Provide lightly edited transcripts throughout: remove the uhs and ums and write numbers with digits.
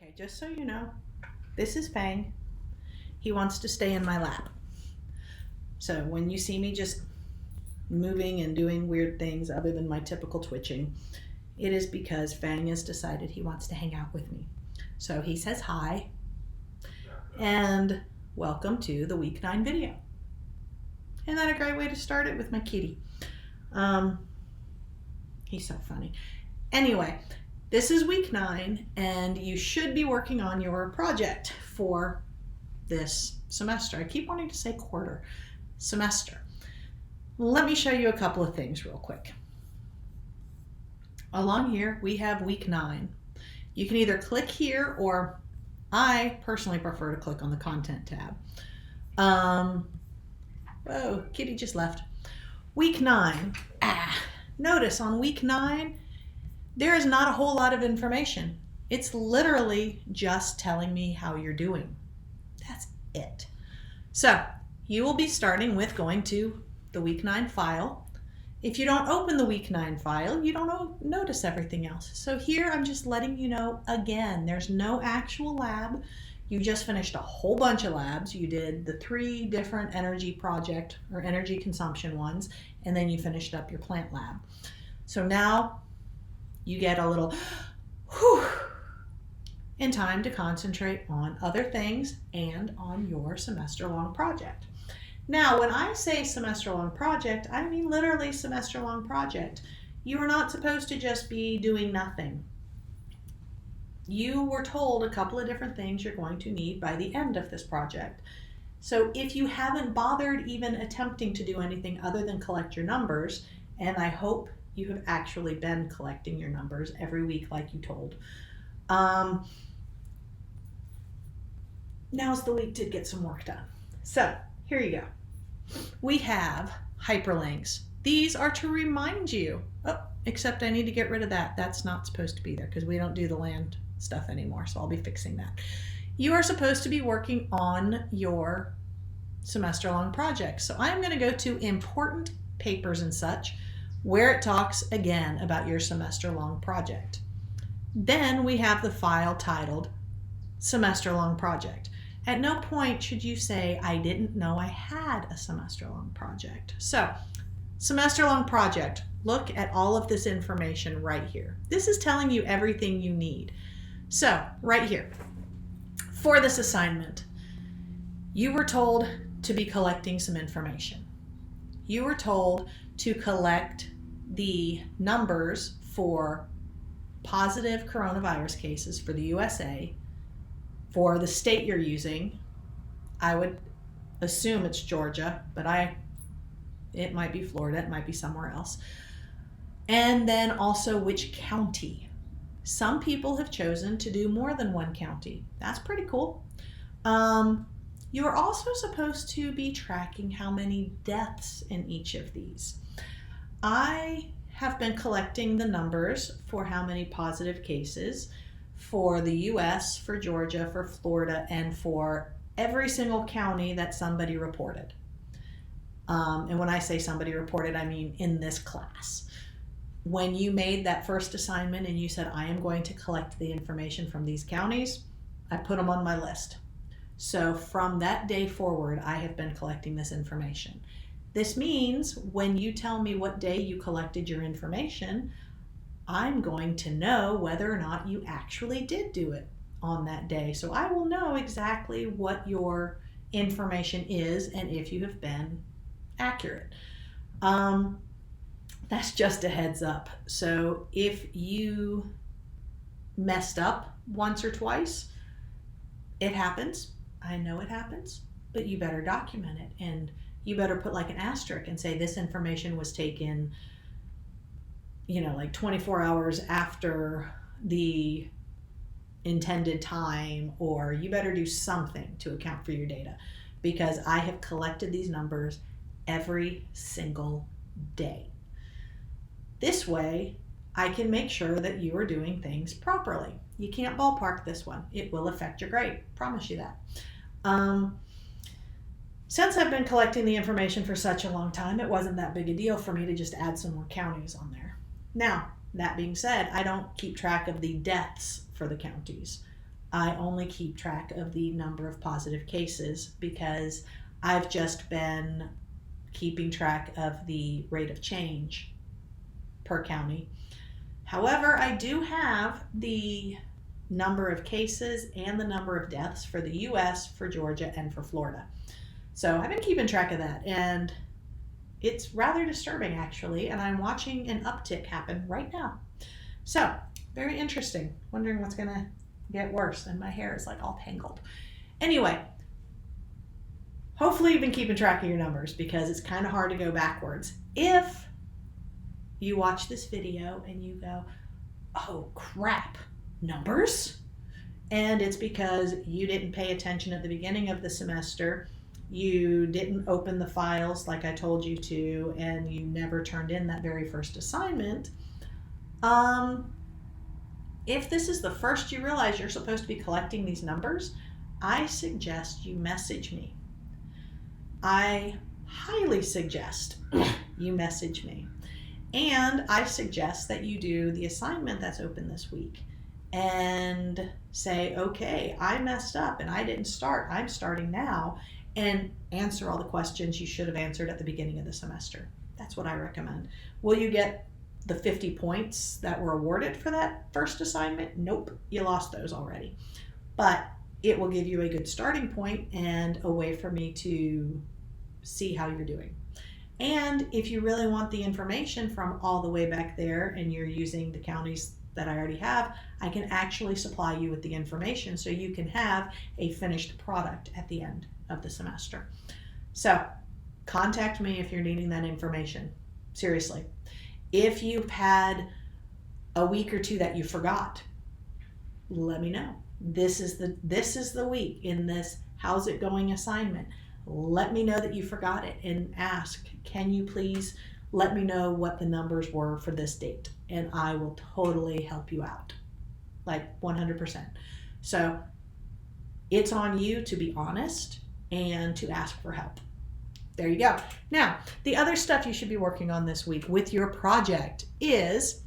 Okay, just so you know, this is Fang. He wants to stay in my lap. So when you see me just moving and doing weird things other than my typical twitching, it is because Fang has decided he wants to hang out with me. So he says hi and welcome to the week 9 video. Isn't that a great way to start it with my kitty? He's so funny. Anyway, this is week 9 and you should be working on your project for this semester. I keep wanting to say quarter. Semester. Let me show you a couple of things real quick. Along here we have week 9. You can either click here, or I personally prefer to click on the content tab. Whoa, kitty just left. Week 9. Notice on week 9 there is not a whole lot of information. It's literally just telling me how you're doing. That's it. So you will be starting with going to the week 9 file. If you don't open the week 9 file, you don't notice everything else. So here I'm just letting you know again, there's no actual lab. You just finished a whole bunch of labs. You did the 3 different energy project or energy consumption ones, and then you finished up your plant lab. So now you get a little whew in time to concentrate on other things and on your semester-long project. Now, when I say semester-long project, I mean literally semester-long project. You are not supposed to just be doing nothing. You were told a couple of different things you're going to need by the end of this project. So if you haven't bothered even attempting to do anything other than collect your numbers, and I hope you have actually been collecting your numbers every week like you told, now's the week to get some work done. So here you go. We have hyperlinks. These are to remind you. Oh, except I need to get rid of that. That's not supposed to be there because we don't do the land stuff anymore, so I'll be fixing that. You are supposed to be working on your semester-long project. So I'm going to go to important papers and such, where it talks again about your semester-long project. Then we have the file titled semester-long project. At no point should you say, I didn't know I had a semester-long project. So, semester-long project, look at all of this information right here. This is telling you everything you need. So, right here, for this assignment, you were told to be collecting some information. You were told to collect the numbers for positive coronavirus cases for the USA. For the state you're using, I would assume it's Georgia, but it might be Florida, it might be somewhere else. And then also which county. Some people have chosen to do more than one county. That's pretty cool. You are also supposed to be tracking how many deaths in each of these. I have been collecting the numbers for how many positive cases for the US, for Georgia, for Florida, and for every single county that somebody reported. And when I say somebody reported, I mean in this class. When you made that first assignment and you said, I am going to collect the information from these counties, I put them on my list. So from that day forward, I have been collecting this information. This means when you tell me what day you collected your information, I'm going to know whether or not you actually did do it on that day. So I will know exactly what your information is and if you have been accurate. That's just a heads up. So if you messed up once or twice, it happens. I know it happens, but you better document it, and you better put like an asterisk and say this information was taken, like 24 hours after the intended time, or you better do something to account for your data, because I have collected these numbers every single day. This way, I can make sure that you are doing things properly. You can't ballpark this one. It will affect your grade. Promise you that. Since I've been collecting the information for such a long time, it wasn't that big a deal for me to just add some more counties on there. Now, that being said, I don't keep track of the deaths for the counties. I only keep track of the number of positive cases because I've just been keeping track of the rate of change per county. However, I do have the number of cases and the number of deaths for the US, for Georgia, and for Florida. So I've been keeping track of that, and it's rather disturbing actually, and I'm watching an uptick happen right now. So, very interesting. Wondering what's going to get worse, and my hair is like all tangled. Anyway, hopefully you've been keeping track of your numbers because it's kind of hard to go backwards. If you watch this video and you go, oh crap, numbers? And it's because you didn't pay attention at the beginning of the semester, you didn't open the files like I told you to, and you never turned in that very first assignment. If this is the first you realize you're supposed to be collecting these numbers, I suggest you message me. I highly suggest you message me. And I suggest that you do the assignment that's open this week and say, okay, I messed up and I didn't start. I'm starting now, and answer all the questions you should have answered at the beginning of the semester. That's what I recommend. Will you get the 50 points that were awarded for that first assignment? Nope, you lost those already. But it will give you a good starting point and a way for me to see how you're doing. And if you really want the information from all the way back there and you're using the counties that I already have, I can actually supply you with the information so you can have a finished product at the end of the semester. So contact me if you're needing that information. Seriously. If you've had a week or two that you forgot, let me know. This is the week in this how's it going assignment. Let me know that you forgot it and ask, can you please let me know what the numbers were for this date? And I will totally help you out, like 100%. So it's on you to be honest and to ask for help. There you go. Now, the other stuff you should be working on this week with your project is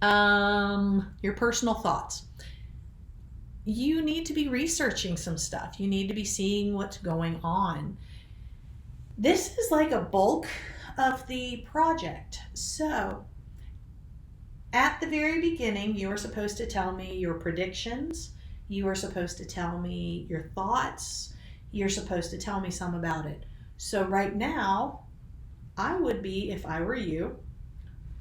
your personal thoughts. You need to be researching some stuff. You need to be seeing what's going on. This is like a bulk of the project. So at the very beginning, you are supposed to tell me your predictions. You are supposed to tell me your thoughts. You're supposed to tell me some about it. So right now, I would be, if I were you,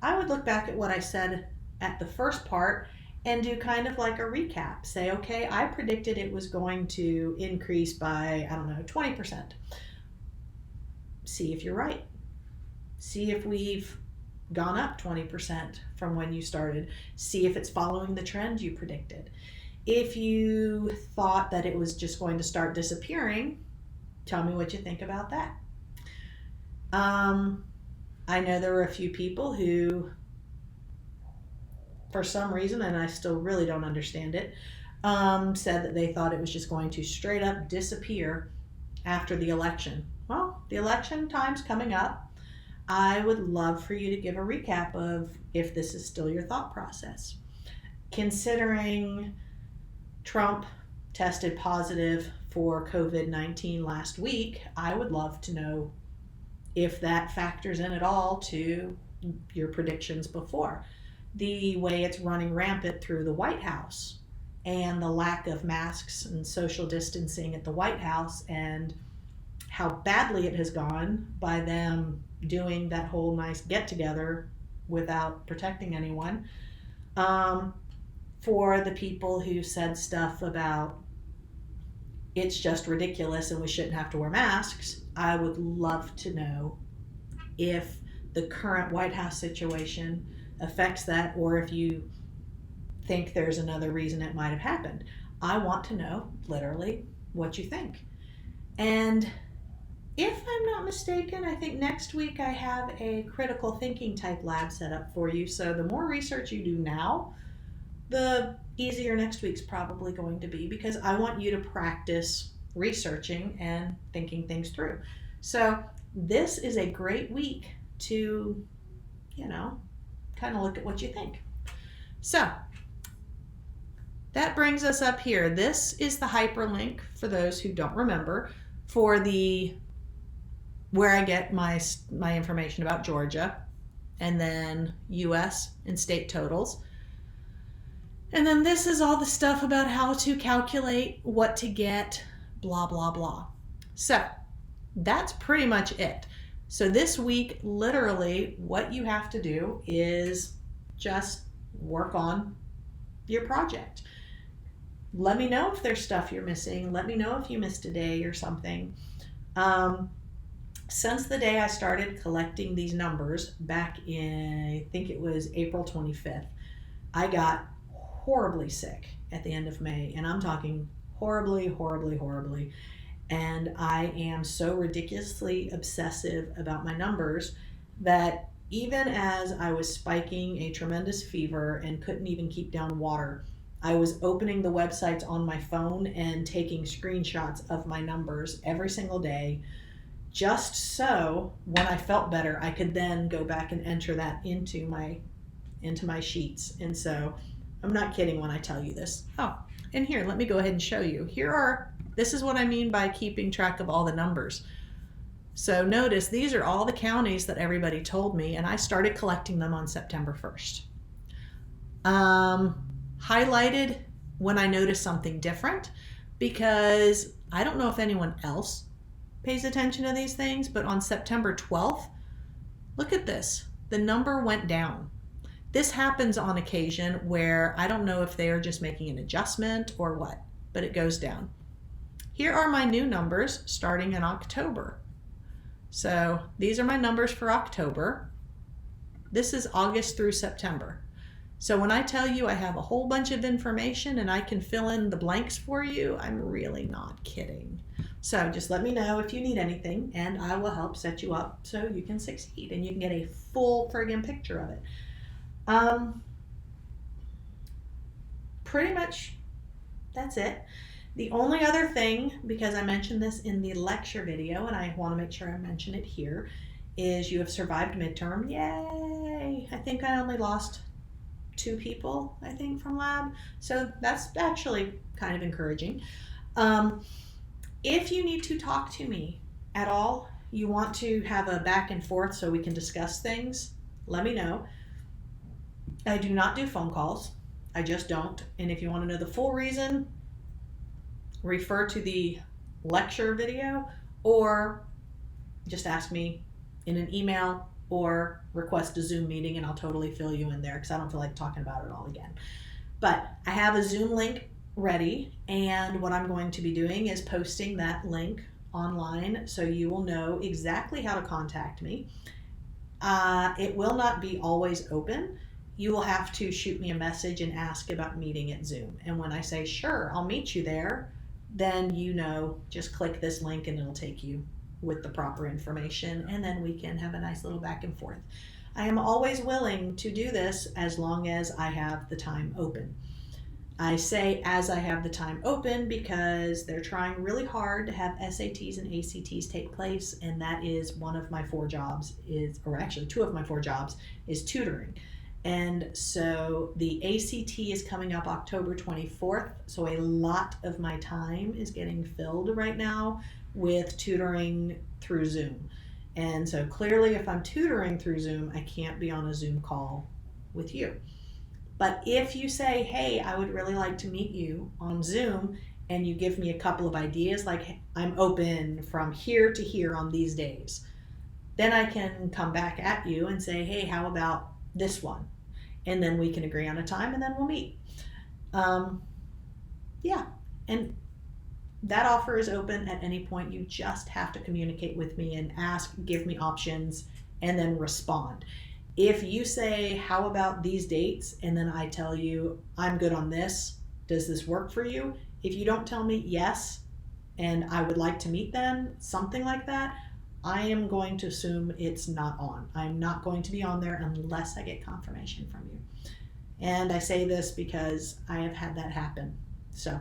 I would look back at what I said at the first part and do kind of like a recap. Say, okay, I predicted it was going to increase by, 20%. See if you're right. See if we've gone up 20% from when you started. See if it's following the trend you predicted. If you thought that it was just going to start disappearing, tell me what you think about that. I know there were a few people who, for some reason, and I still really don't understand it, said that they thought it was just going to straight up disappear after the election. Well, the election time's coming up. I would love for you to give a recap of if this is still your thought process. Considering Trump tested positive for COVID-19 last week, I would love to know if that factors in at all to your predictions before. The way it's running rampant through the White House and the lack of masks and social distancing at the White House and how badly it has gone by them doing that whole nice get-together without protecting anyone. For the people who said stuff about it's just ridiculous and we shouldn't have to wear masks, I would love to know if the current White House situation affects that, or if you think there's another reason it might have happened. I want to know literally what you think. And if I'm not mistaken, I think next week I have a critical thinking type lab set up for you. So the more research you do now, the easier next week's probably going to be, because I want you to practice researching and thinking things through. So this is a great week to, kind of look at what you think. So that brings us up here. This is the hyperlink, for those who don't remember, for the where I get my information about Georgia, and then US and state totals. And then this is all the stuff about how to calculate what to get, blah, blah, blah. So that's pretty much it. So this week, literally, what you have to do is just work on your project. Let me know if there's stuff you're missing. Let me know if you missed a day or something. Since the day I started collecting these numbers back in, I think it was April 25th, I got horribly sick at the end of May. And I'm talking horribly, horribly, horribly. And I am so ridiculously obsessive about my numbers that even as I was spiking a tremendous fever and couldn't even keep down water, I was opening the websites on my phone and taking screenshots of my numbers every single day, just so when I felt better, I could then go back and enter that into my sheets. And so I'm not kidding when I tell you this. Oh, and here, let me go ahead and show you. This is what I mean by keeping track of all the numbers. So notice these are all the counties that everybody told me, and I started collecting them on September 1st. Highlighted when I noticed something different, because I don't know if anyone else pays attention to these things, but on September 12th, look at this. The number went down. This happens on occasion where I don't know if they are just making an adjustment or what, but it goes down. Here are my new numbers starting in October. So these are my numbers for October. This is August through September. So when I tell you I have a whole bunch of information and I can fill in the blanks for you, I'm really not kidding. So just let me know if you need anything and I will help set you up so you can succeed and you can get a full friggin' picture of it. Pretty much that's it. The only other thing, because I mentioned this in the lecture video and I want to make sure I mention it here, is you have survived midterm. Yay! I think I only lost 2 people, I think, from lab. So that's actually kind of encouraging. If you need to talk to me at all, you want to have a back and forth so we can discuss things, let me know. I do not do phone calls. I just don't. And if you want to know the full reason, refer to the lecture video or just ask me in an email or request a Zoom meeting and I'll totally fill you in there because I don't feel like talking about it all again. But I have a Zoom link ready, and what I'm going to be doing is posting that link online so you will know exactly how to contact me. It will not be always open. You will have to shoot me a message and ask about meeting at Zoom. And when I say, sure, I'll meet you there, then just click this link and it'll take you with the proper information, and then we can have a nice little back and forth. I am always willing to do this as long as I have the time open. I say as I have the time open because they're trying really hard to have SATs and ACTs take place, and that is one of my 4 jobs or actually 2 of my 4 jobs is tutoring. And so the ACT is coming up October 24th, so a lot of my time is getting filled right now with tutoring through Zoom. And so clearly if I'm tutoring through Zoom, I can't be on a Zoom call with you. But if you say, hey, I would really like to meet you on Zoom, and you give me a couple of ideas, like I'm open from here to here on these days, then I can come back at you and say, hey, how about this one? And then we can agree on a time and then we'll meet. Yeah, and that offer is open at any point. You just have to communicate with me and ask, give me options, and then respond. If you say, how about these dates? And then I tell you, I'm good on this. Does this work for you? If you don't tell me yes, and I would like to meet then, something like that, I am going to assume it's not on. I'm not going to be on there unless I get confirmation from you. And I say this because I have had that happen. So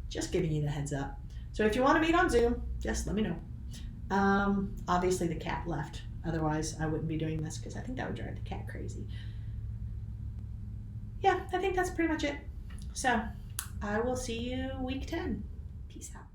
just giving you the heads up. So if you want to meet on Zoom, just let me know. Obviously the cat left. Otherwise I wouldn't be doing this because I think that would drive the cat crazy. Yeah, I think that's pretty much it. So I will see you week 10. Peace out.